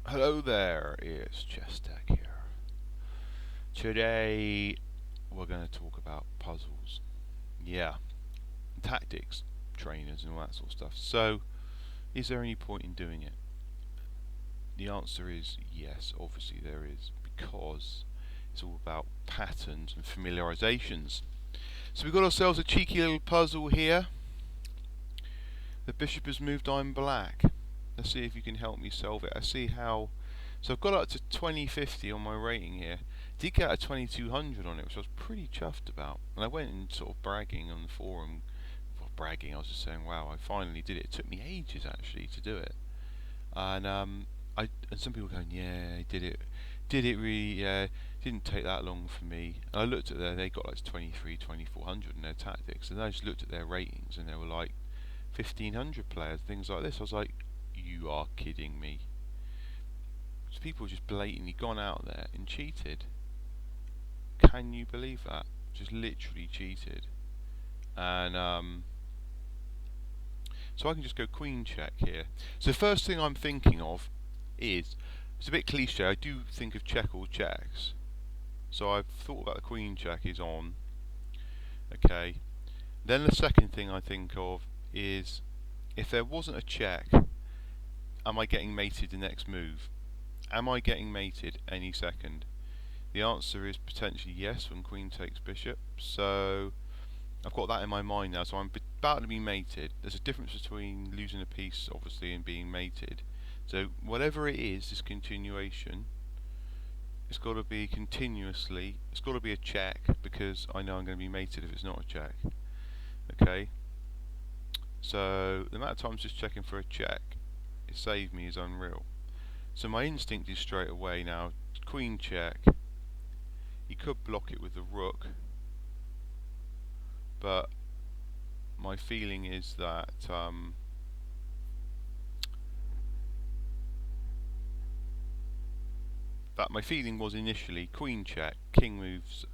Hello there, it's Chestec here. Today we're going to talk about puzzles. Yeah, tactics, trainers, and all that sort of stuff. So, is there any point in doing it? The answer is yes, obviously there is, because it's all about patterns and familiarizations. So, we've got ourselves a cheeky little puzzle here. The bishop has moved on black. Let's see if you can help me solve it. I see how. So I've got up to 2050 on my rating here. Did get a 2200 on it, which I was pretty chuffed about. And I went and sort of bragging on the forum. Well, bragging, I was just saying, wow, I finally did it. It took me ages actually to do it. And and some people going, yeah, I did it. Did it really? Yeah, didn't take that long for me. And I looked at they got like 23, 2400 in their tactics, and I just looked at their ratings, and they were like 1500 players, things like this. I was like, you are kidding me. So people just blatantly gone out there and cheated. Can you believe that? Just literally cheated. And so I can just go queen check here. So the first thing I'm thinking of is, it's a bit cliche, I do think of check or checks. So I've thought about the queen check is on. Okay. Then the second thing I think of is, if there wasn't a check, am I getting mated the next move? Am I getting mated any second? The answer is potentially yes when queen takes bishop. So I've got that in my mind now. So I'm about to be mated. There's a difference between losing a piece, obviously, and being mated. So whatever it is, this continuation, it's got to be continuously. It's got to be a check, because I know I'm going to be mated if it's not a check. Okay. So the amount of times just checking for a check, it saved me, is unreal. So my instinct is straight away now, queen check. He could block it with the rook, but my feeling is that my feeling was initially queen check, king moves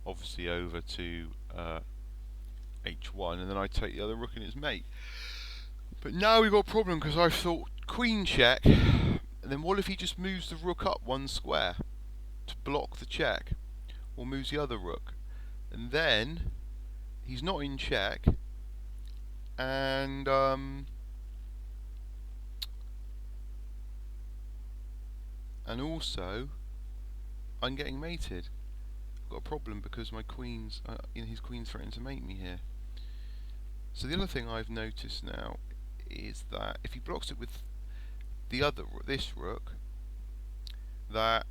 obviously over to h1, and then I take the other rook and its mate. But now we've got a problem, because I thought queen check, and then what if he just moves the rook up one square to block the check, or moves the other rook, and then he's not in check, and also I'm getting mated. I've got a problem because my queen's, his queen's threatening to mate me here. So the other thing I've noticed now is that if he blocks it with this rook, that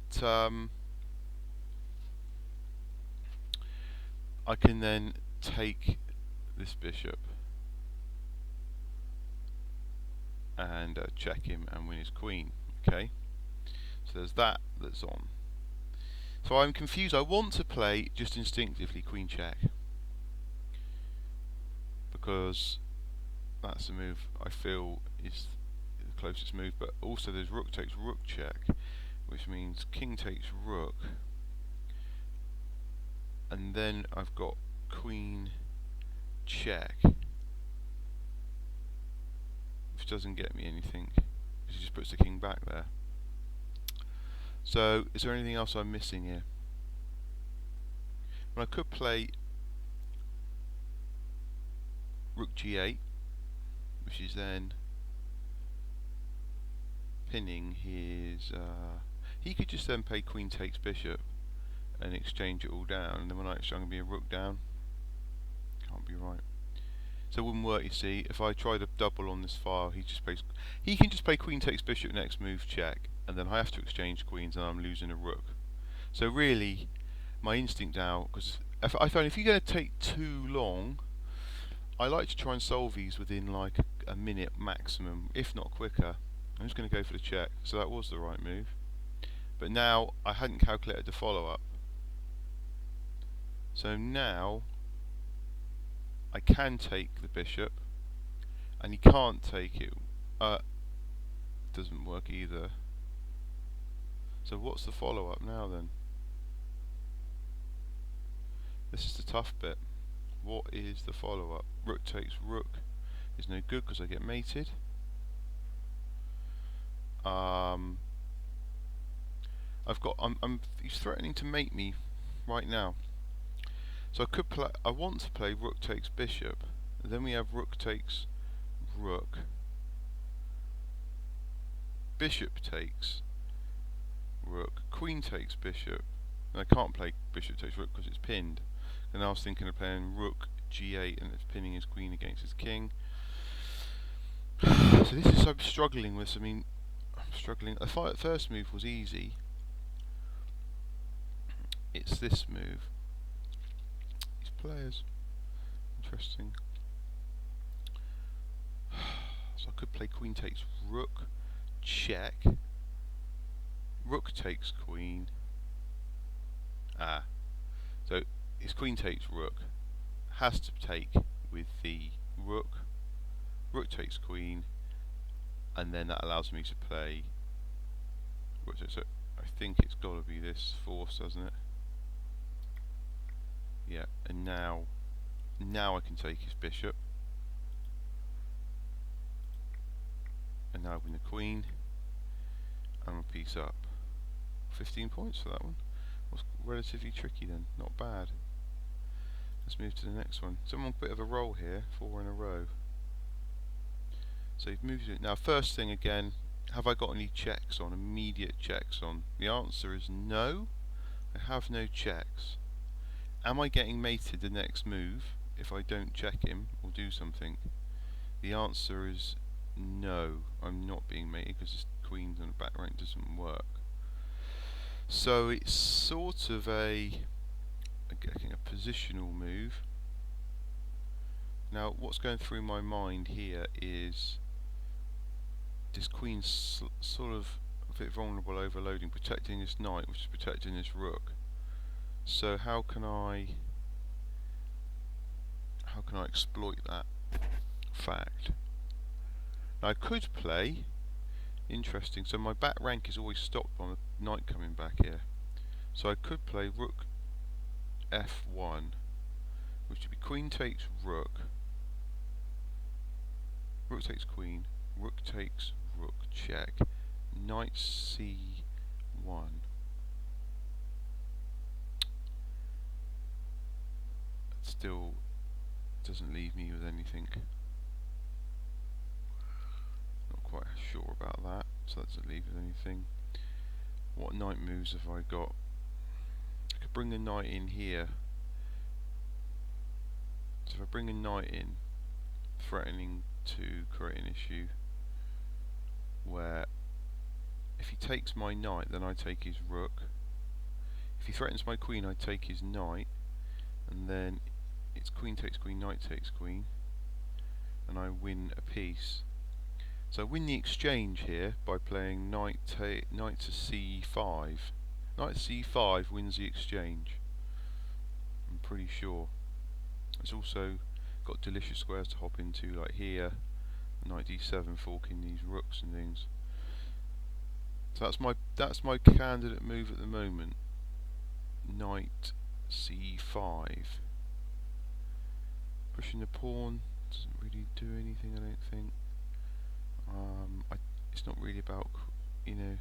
I can then take this bishop and check him and win his queen. Okay, so there's that's on. So I'm confused. I want to play just instinctively queen check, because that's the move I feel is the closest move. But also there's rook takes rook check, which means king takes rook, and then I've got queen check, which doesn't get me anything, because he just puts the king back there. So is there anything else I'm missing here? Well, I could play rook g8, which is then pinning his he could just then play queen takes bishop and exchange it all down, and then when I actually, I'm going to be a rook down. Can't be right. So it wouldn't work, you see. If I try to double on this file, he can just play queen takes bishop, next move check, and then I have to exchange queens and I'm losing a rook. So really, my instinct now, because I found if you're going to take too long, I like to try and solve these within like a minute maximum, if not quicker. I'm just going to go for the check, so that was the right move. But now I hadn't calculated the follow-up. So now I can take the bishop, and he can't take it. Doesn't work either. So what's the follow-up now then? This is the tough bit. What is the follow-up? Rook takes rook is no good because I get mated. He's threatening to mate me right now. So I could play. I want to play rook takes bishop. And then we have rook takes rook. Bishop takes rook. Queen takes bishop. And I can't play bishop takes rook because it's pinned. And I was thinking of playing rook g8 and it's pinning his queen against his king. So this is I'm struggling with. I mean, I'm struggling. The first move was easy. It's this move. These players, interesting. So I could play queen takes rook, check. Rook takes queen. So his queen takes rook. Has to take with the rook. Rook takes queen, and then that allows me to play rook takes. So I think it's got to be this force, doesn't it? Yeah, and now I can take his bishop, and now I win the queen. I'm a piece up. 15 points for that one. Was relatively tricky then, not bad. Let's move to the next one. So I'm on a bit of a roll here, 4 in a row. So you've moved it. Now first thing again, have I got any checks on, immediate checks on? The answer is no, I have no checks. Am I getting mated the next move if I don't check him or do something? The answer is no, I'm not being mated because this queen on the back rank doesn't work. So it's sort of a positional move. Now what's going through my mind here is this queen's sort of a bit vulnerable, overloading, protecting this knight, which is protecting this rook. So how can I exploit that fact? Now I could play, interesting, so my back rank is always stopped by the knight coming back here. So I could play rook f1, which would be queen takes rook, rook takes queen, rook takes rook, check, knight c1. That still doesn't leave me with anything. Not quite sure about that, so that doesn't leave with anything. What knight moves have I got? I could bring a knight in here. So if I bring a knight in, threatening to create an issue where if he takes my knight, then I take his rook. If he threatens my queen, I take his knight, and then it's queen takes queen, knight takes queen, and I win a piece. So I win the exchange here by playing knight to c5. Knight to c5 wins the exchange, I'm pretty sure. It's also got delicious squares to hop into, like here, knight d7 forking these rooks and things. So that's my candidate move at the moment. Knight c5. Pushing the pawn doesn't really do anything, I don't think. It's not really about, you know,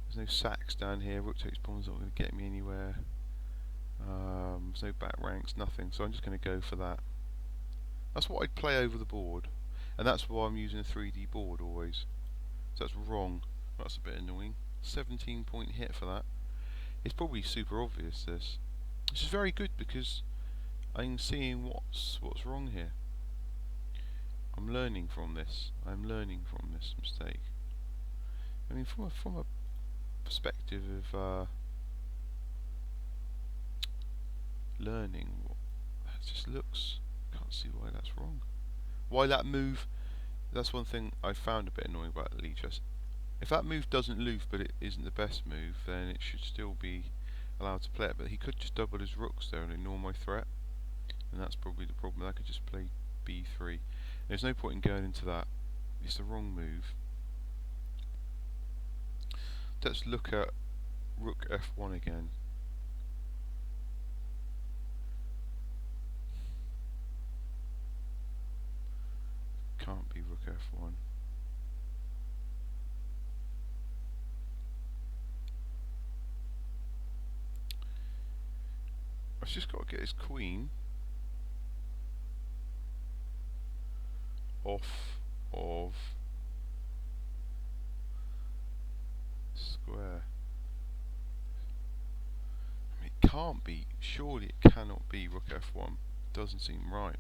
there's no sacks down here. Rook takes pawn's not going to get me anywhere. There's no back ranks, nothing. So I'm just going to go for that. That's what I'd play over the board, and that's why I'm using a 3D board always. So that's wrong. That's a bit annoying. 17-point hit for that. It's probably super obvious this. This is very good because I'm seeing what's wrong here. I'm learning from this. I'm learning from this mistake. I mean, from a perspective of learning, that just looks. Can't see why that's wrong. Why that move? That's one thing I found a bit annoying about Lichess. If that move doesn't lose, but it isn't the best move, then it should still be allowed to play it. But he could just double his rooks there and ignore my threat, and that's probably the problem. I could just play b3. There's no point in going into that. It's the wrong move. Let's look at rook f1 again. Can't be rook f1. I've just got to get his queen off of square. I mean, it can't be. Surely it cannot be rook f1. Doesn't seem right.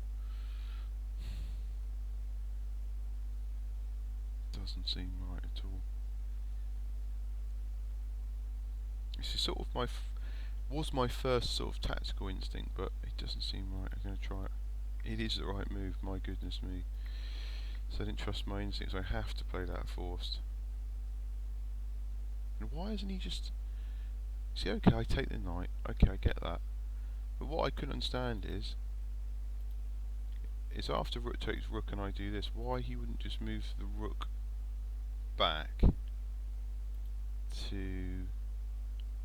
Doesn't seem right at all. This is sort of was my first sort of tactical instinct, but it doesn't seem right. I'm going to try it. It is the right move, my goodness me. So I didn't trust my instincts, so I have to play that forced. And why isn't he just... See, okay, I take the knight. Okay, I get that. But what I couldn't understand is after rook takes rook and I do this, why he wouldn't just move the rook back to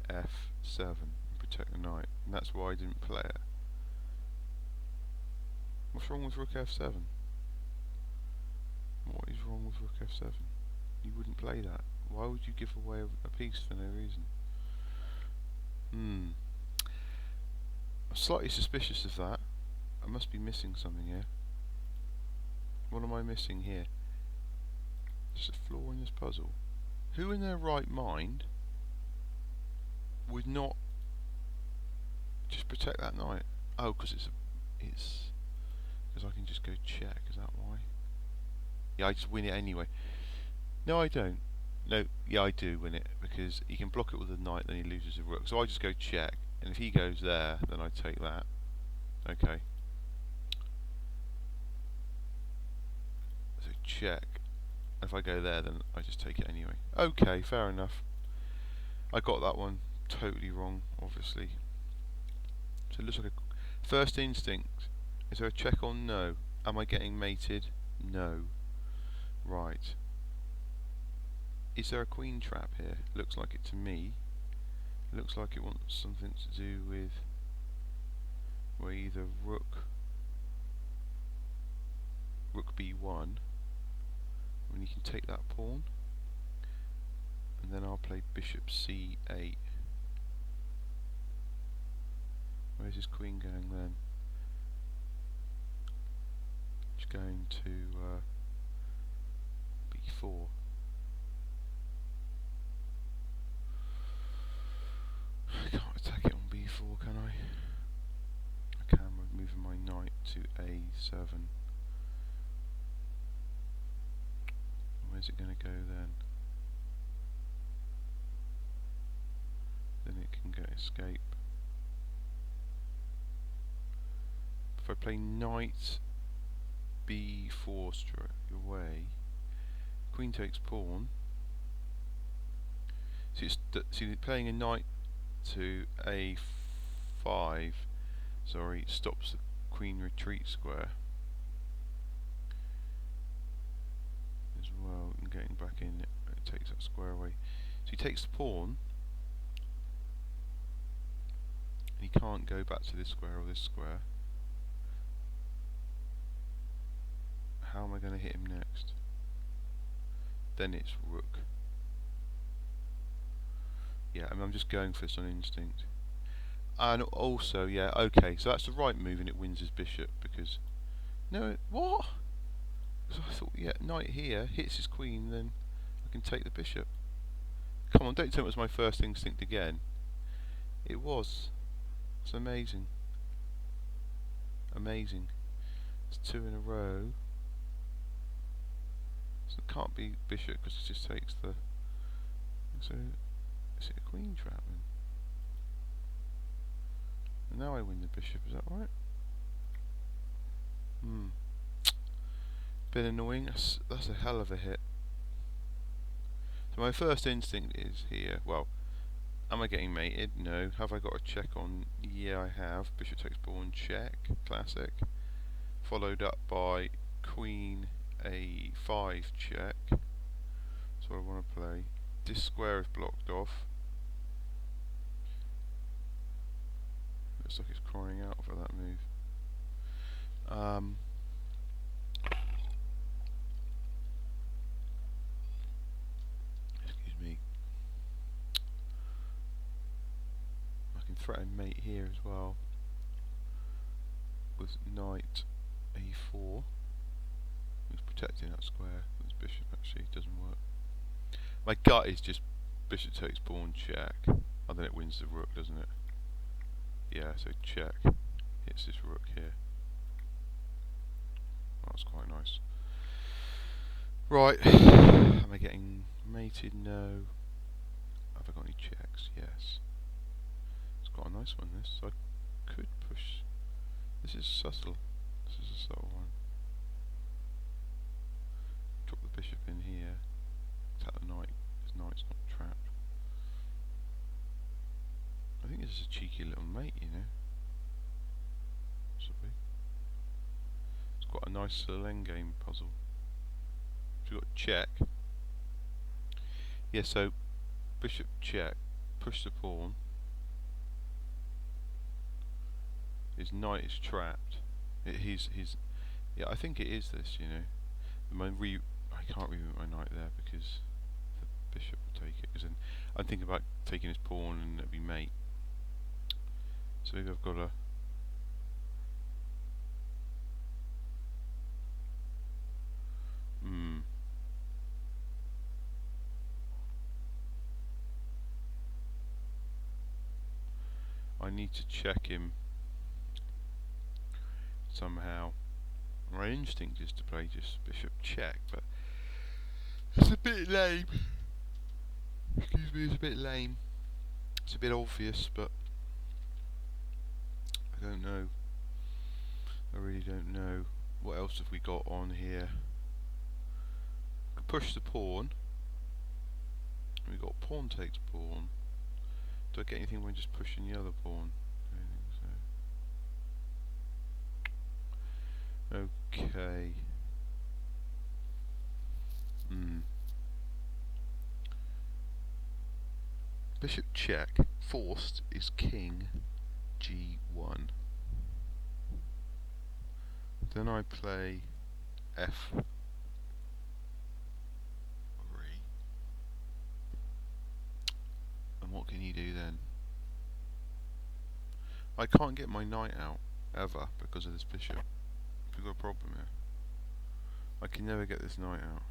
f7 and protect the knight. And that's why I didn't play it. What's wrong with rook f7? What is wrong with rook f7? You wouldn't play that. Why would you give away a piece for no reason? I'm slightly suspicious of that. I must be missing something here. What am I missing here? There's a flaw in this puzzle. Who in their right mind would not just protect that knight? Oh, because it's because I can just go check. Is that why? Yeah, I just win it anyway. No, I don't. No, yeah, I do win it because he can block it with a knight, then he loses a rook. So I just go check, and if he goes there, then I take that. Okay. So check. If I go there, then I just take it anyway. Okay, fair enough. I got that one totally wrong, obviously. So it looks like a first instinct. Is there a check on? No. Am I getting mated? No. Right. Is there a queen trap here? Looks like it to me. It looks like it wants something to do with where either rook b1, when you can take that pawn, and then I'll play bishop c8. Where's his queen going then? It's going to b4. I can't attack it on b4, can I? I can, by moving my knight to a7. Where's it going to go then? Then it can get escape. If I play knight b4 straight away, queen takes pawn. See, playing a knight to a5, sorry, stops the queen retreat square as well, and getting back in it takes that square away. So he takes the pawn, and he can't go back to this square or this square. How am I going to hit him next? Then it's rook. Yeah, I mean, I'm just going for this on instinct. And also, yeah, okay, so that's the right move, and it wins his bishop, because... No, what? Because I thought, yeah, knight here, hits his queen, then I can take the bishop. Come on, don't tell me it was my first instinct again. It was. It's amazing. Amazing. It's 2 in a row. So it can't be bishop, because it just takes the... So... Is it a queen trap then? And now I win the bishop, is that right? Bit annoying, that's a hell of a hit. So my first instinct is here, well, am I getting mated? No. Have I got a check on? Yeah, I have. Bishop takes pawn, check, classic. Followed up by queen a5 check. That's what I want to play. This square is blocked off. Looks like it's crying out for that move. Excuse me. I can threaten mate here as well. with knight a4. He's protecting that square. This bishop actually doesn't work. My gut is just bishop takes pawn check. And then it wins the rook, doesn't it? Yeah, so check. Hits this rook here. That's quite nice. Right. Am I getting mated? No. Have I got any checks? Yes. It's quite a nice one, this. So I could push. This is subtle. This is a subtle one. Drop the bishop in here. Attack the knight. His knight's not trapped. I think this is a cheeky little mate, you know. Possibly. It's quite a nice little endgame puzzle. So we've got check. Yeah, so bishop check. Push the pawn. His knight is trapped. He's yeah, I think it is this, you know. I can't remove my knight there because the bishop will take it. Because then I'm thinking about taking his pawn and it'll be mate. So maybe I've got a. I need to check him somehow. My instinct is to play just bishop check, but it's a bit lame. Excuse me, it's a bit lame. It's a bit obvious, but I don't know. I really don't know. What else have we got on here? Could push the pawn. We got pawn takes pawn. Do I get anything when just pushing the other pawn? I don't think so. Okay. Bishop check. Forced is king g1. Then I play f3. And what can you do then? I can't get my knight out ever because of this bishop. We've got a problem here. I can never get this knight out.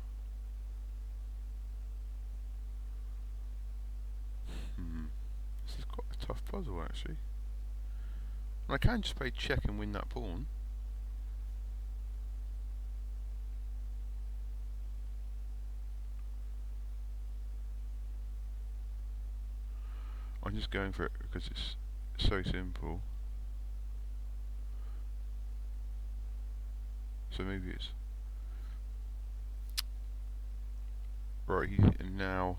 This is quite a tough puzzle actually. And I can just play check and win that pawn. I'm just going for it because it's so simple. So maybe it's right. And now,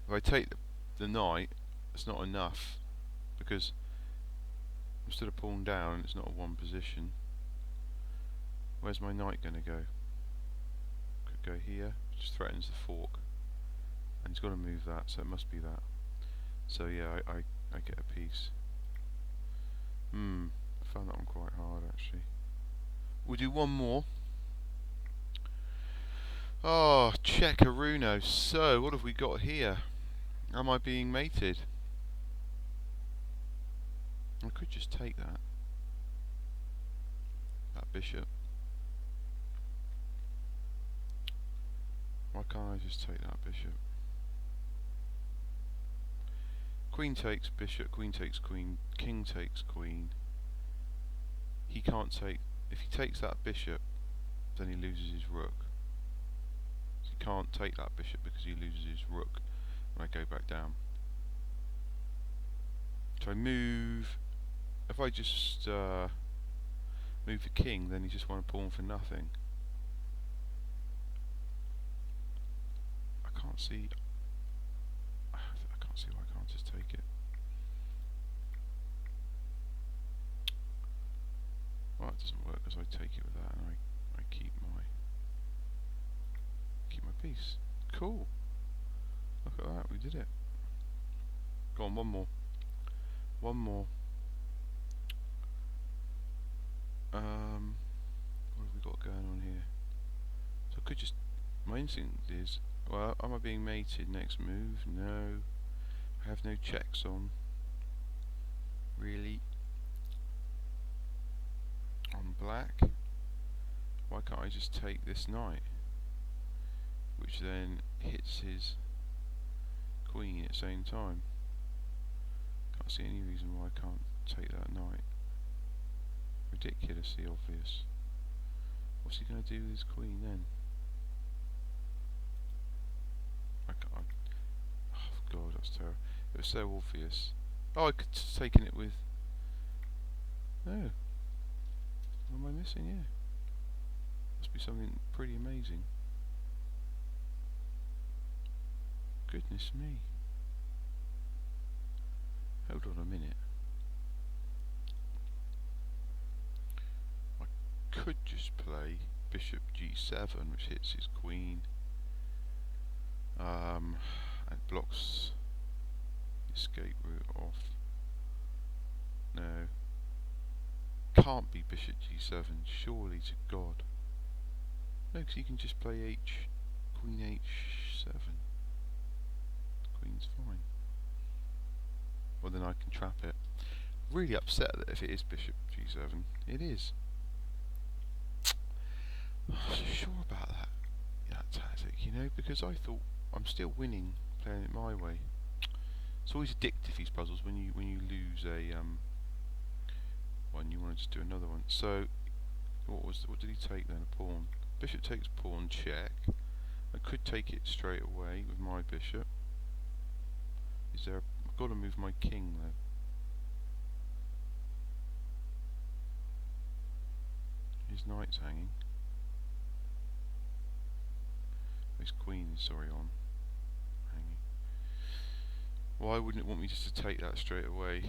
if I take the knight, it's not enough because I'm still a pawn down. It's not a one position. Where's my knight going to go? Could go here. Just threatens the fork, and he's got to move that. So it must be that. So yeah, I get a piece. I found that one quite hard actually. We'll do one more. Oh, Checkeruno. So, what have we got here? Am I being mated? I could just take that bishop. Why can't I just take that bishop? Queen takes bishop, queen takes queen, king takes queen. He can't take. If he takes that bishop, then he loses his rook. So he can't take that bishop because he loses his rook when I go back down. So I move. If I just move the king, then he just won a pawn for nothing. I can't see. I can't see why I can't just take it. Well, it doesn't work because I take it with that, and I keep my piece. Cool. Look at that, we did it. Go on, one more. One more. What have we got going on here? So I could just. My instinct is, well, am I being mated next move? No. I have no checks on. Really? on black. Why can't I just take this knight, which then hits his queen at the same time? Can't see any reason why I can't take that knight. Ridiculously obvious. What's he going to do with his queen then? I can't. Oh god, that's terrible. It was so obvious. Oh, I could have taken it with. No. What am I missing? Yeah. Must be something pretty amazing. Goodness me. Hold on a minute. I could just play bishop g7, which hits his queen, and blocks the escape route off. No. Can't be bishop g7, surely to God. No, because you can just play queen h7. The queen's fine. Well, then I can trap it. Really upset that if it is bishop g7, it is. I'm not so sure about that tactic, you know, because I thought I'm still winning playing it my way. It's always addictive, these puzzles, when you lose a one, you want to just do another one. So what did he take then? A pawn. Bishop takes pawn, check. I could take it straight away with my bishop. I've got to move my king though. His knight's hanging. His queen is, sorry, on. Hanging. Why wouldn't it want me just to take that straight away?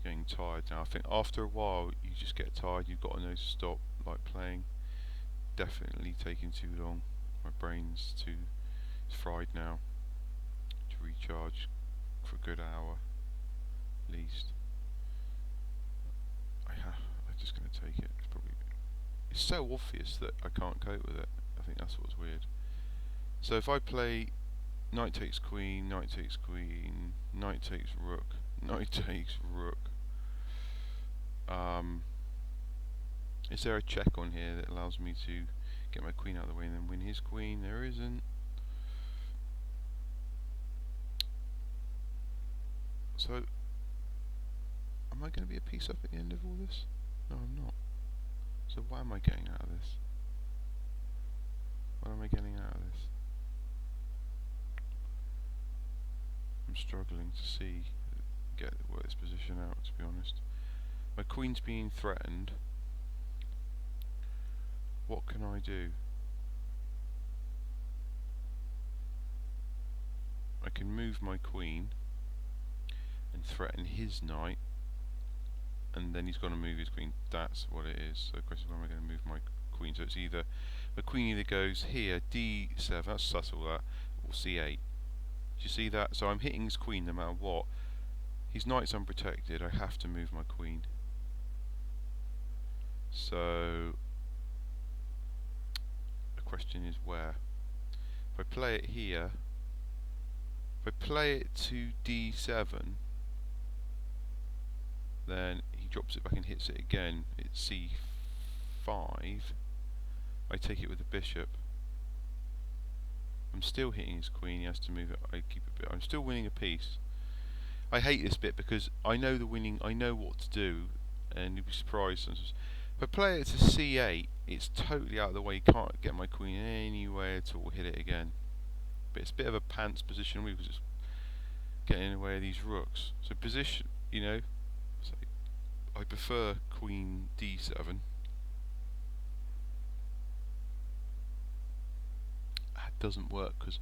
Getting tired now. I think after a while you just get tired, you've got to know to stop, like playing. Definitely taking too long. My brain's it's fried now. To recharge for a good hour at least. I'm just going to take it. It's so obvious that I can't cope with it. I think that's what's weird. So if I play knight takes queen, knight takes queen, knight takes rook, knight takes rook, is there a check on here that allows me to get my queen out of the way and then win his queen? There isn't. So am I going to be a piece up at the end of all this? No, I'm not. So what am I getting out of this? What am I getting out of this? I'm struggling to work this position out, to be honest. My queen's being threatened. What can I do? I can move my queen and threaten his knight, and then he's going to move his queen. That's what it is. So the question is, where am I going to move my queen? So it's either the queen either goes here, d7, that's subtle, that, or c8. Do you see that? So I'm hitting his queen no matter what. His knight's unprotected. I have to move my queen. So the question is where. If I play it here, if I play it to d7, then he drops it back and hits it again. It's c5. I take it with the bishop. I'm still hitting his queen. He has to move it. I keep it. I'm still winning a piece. I hate this bit because I know the winning. I know what to do, and you'd be surprised. If I play it to c8, it's totally out of the way. You can't get my queen anywhere at all. Hit it again. But it's a bit of a pants position because it's getting in the way of these rooks. So position, you know. So I prefer queen d7. That doesn't work because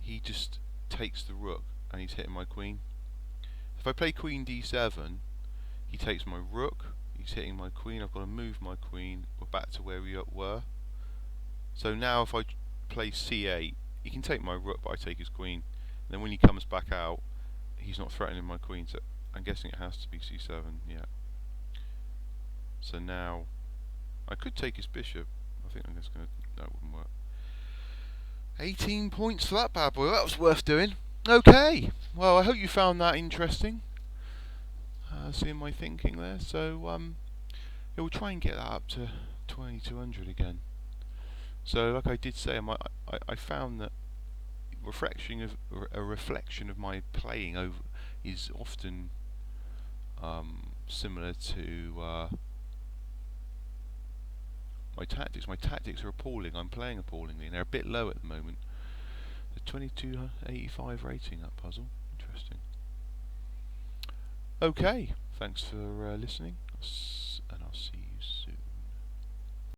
he just takes the rook and he's hitting my queen. If I play queen d7, he takes my rook, he's hitting my queen. I've got to move my queen. We're back to where we were. So now if I play c8, he can take my rook, but I take his queen. And then when he comes back out, he's not threatening my queen. So I'm guessing it has to be c7. Yeah. So now I could take his bishop. I think I'm just going to. That wouldn't work. 18 points for that bad boy. That was worth doing. Okay. Well, I hope you found that interesting. Seeing my thinking there. So, yeah, we'll try and get that up to 2200 again. So, like I did say, I found that a reflection of my playing over is often similar to my tactics. My tactics are appalling. I'm playing appallingly, and they're a bit low at the moment. The 2285 rating, that puzzle. Interesting. Okay, thanks for listening, and I'll see you.